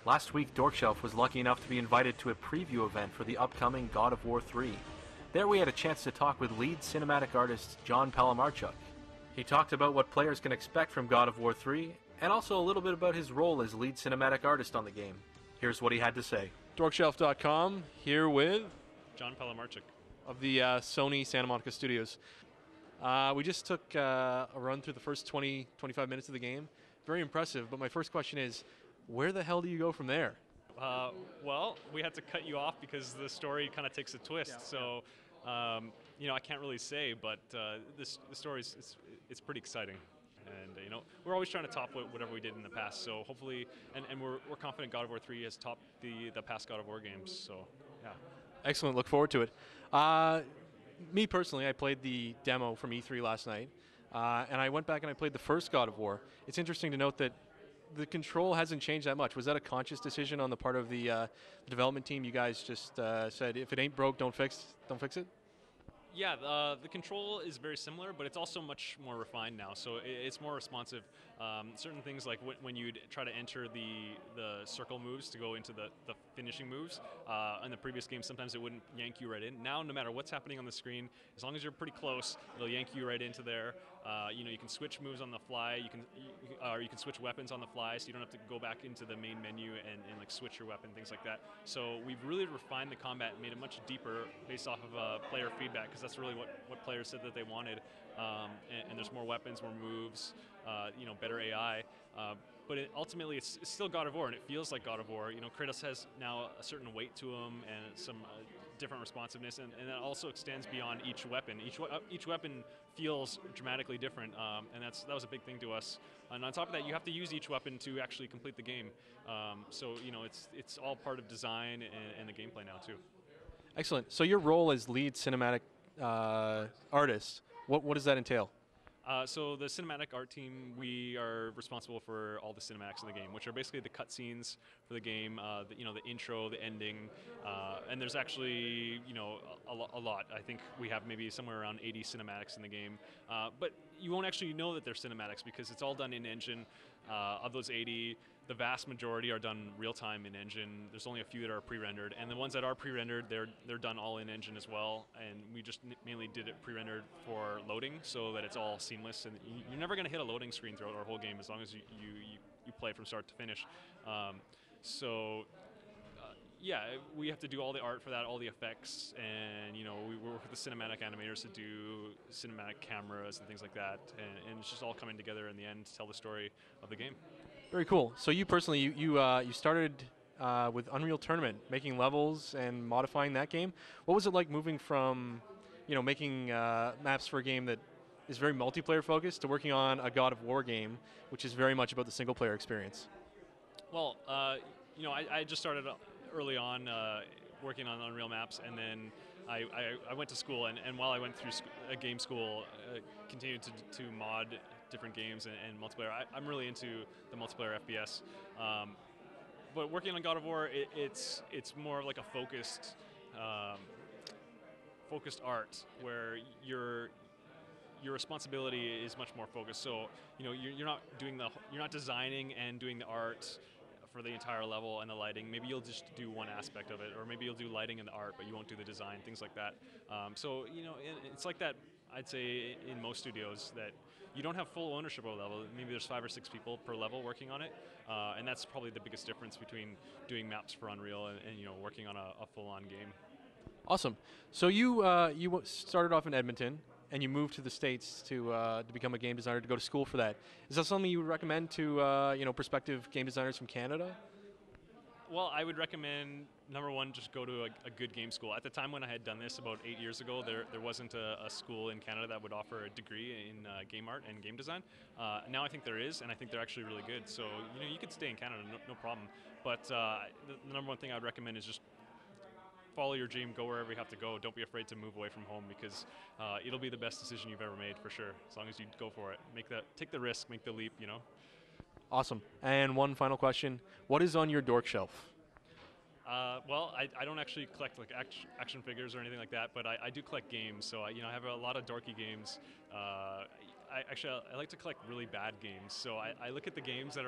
Last week, Dorkshelf was lucky enough to be invited to a preview event for the upcoming God of War 3. There we had a chance to talk with lead cinematic artist John Palamarchuk. He talked about what players can expect from God of War 3, and also a little bit about his role as lead cinematic artist on the game. Here's what he had to say. Dorkshelf.com, here with John Palamarchuk of the Sony Santa Monica Studios. We just took a run through the first 20-25 minutes of the game. Very impressive, but my first question is, where the hell do you go from there? Well, we had to cut you off because the story kind of takes a twist. Yeah, so, I can't really say, but the story it's pretty exciting. And we're always trying to top whatever we did in the past. So hopefully, and we're confident God of War 3 has topped the past God of War games. So, yeah. Excellent. Look forward to it. Me personally, I played the demo from E3 last night, and I went back and I played the first God of War. It's interesting to note that the control hasn't changed that much. Was that a conscious decision on the part of the development team? You guys just said, if it ain't broke, don't fix it? Yeah, the control is very similar, but it's also much more refined now. So it's more responsive. Certain things like when you'd try to enter the circle moves to go into the finishing moves, in the previous game, sometimes it wouldn't yank you right in. Now, no matter what's happening on the screen, as long as you're pretty close, it'll yank you right into there. You can switch moves on the fly. You can switch weapons on the fly, so you don't have to go back into the main menu and like switch your weapon, things like that. So we've really refined the combat and made it much deeper based off of player feedback, because that's really what players said that they wanted. And there's more weapons, more moves, better AI. But ultimately, it's still God of War, and it feels like God of War. Kratos has now a certain weight to him and some different responsiveness, and that also extends beyond each weapon. Each weapon feels dramatically different, and that was a big thing to us. And on top of that, you have to use each weapon to actually complete the game. So it's all part of design and the gameplay now too. Excellent. So your role as lead cinematic artist, what does that entail? So the cinematic art team, we are responsible for all the cinematics in the game, which are basically the cutscenes for the game, the intro, the ending, and there's actually a lot. I think we have maybe somewhere around 80 cinematics in the game, but you won't actually know that they're cinematics because it's all done in engine. Of those 80, the vast majority are done real-time in engine. There's only a few that are pre-rendered, and the ones that are pre-rendered, they're done all in engine as well. And we just mainly did it pre-rendered for loading, so that it's all seamless. And you're never going to hit a loading screen throughout our whole game as long as you play from start to finish. Yeah, we have to do all the art for that, all the effects, and we work with the cinematic animators to do cinematic cameras and things like that, and it's just all coming together in the end to tell the story of the game. Very cool. So you personally, you started with Unreal Tournament, making levels and modifying that game. What was it like moving from, making maps for a game that is very multiplayer focused to working on a God of War game, which is very much about the single player experience? Well, I just started early on working on Unreal maps, and then I went to school, and while I went through game school, continued to mod different games and multiplayer. I'm really into the multiplayer FPS, but working on God of War, it's more like a focused art where your responsibility is much more focused. So you're not designing and doing the art for the entire level and the lighting. Maybe you'll just do one aspect of it, or maybe you'll do lighting and the art, but you won't do the design, things like that. So it's like that, I'd say, in most studios, that you don't have full ownership of a level. Maybe there's 5 or 6 people per level working on it, and that's probably the biggest difference between doing maps for Unreal and working on a full-on game. Awesome. So you started off in Edmonton, and you moved to the States to become a game designer, to go to school for that. Is that something you would recommend to prospective game designers from Canada? Well, I would recommend, number one, just go to a good game school. At the time when I had done this about 8 years ago, there wasn't a school in Canada that would offer a degree in game art and game design. Now I think there is, and I think they're actually really good. So you could stay in Canada, no problem. But the number one thing I would recommend is just follow your dream, go wherever you have to go. Don't be afraid to move away from home, because it'll be the best decision you've ever made, for sure, as long as you go for it. Take the risk, make the leap, Awesome. And one final question. What is on your dork shelf? Well, I don't actually collect like action figures or anything like that, but I do collect games. So I have a lot of dorky games. I like to collect really bad games. So I look at the games that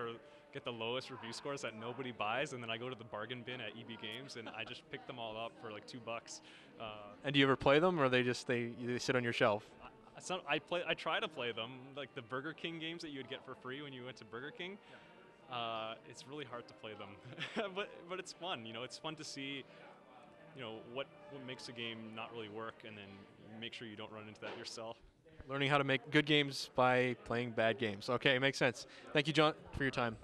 get the lowest review scores that nobody buys, and then I go to the bargain bin at EB Games and I just pick them all up for like $2. And do you ever play them, or they sit on your shelf? I try to play them, like the Burger King games that you would get for free when you went to Burger King. It's really hard to play them, but it's fun. It's fun to see, what makes a game not really work, and then make sure you don't run into that yourself. Learning how to make good games by playing bad games. Okay, makes sense. Thank you, John, for your time.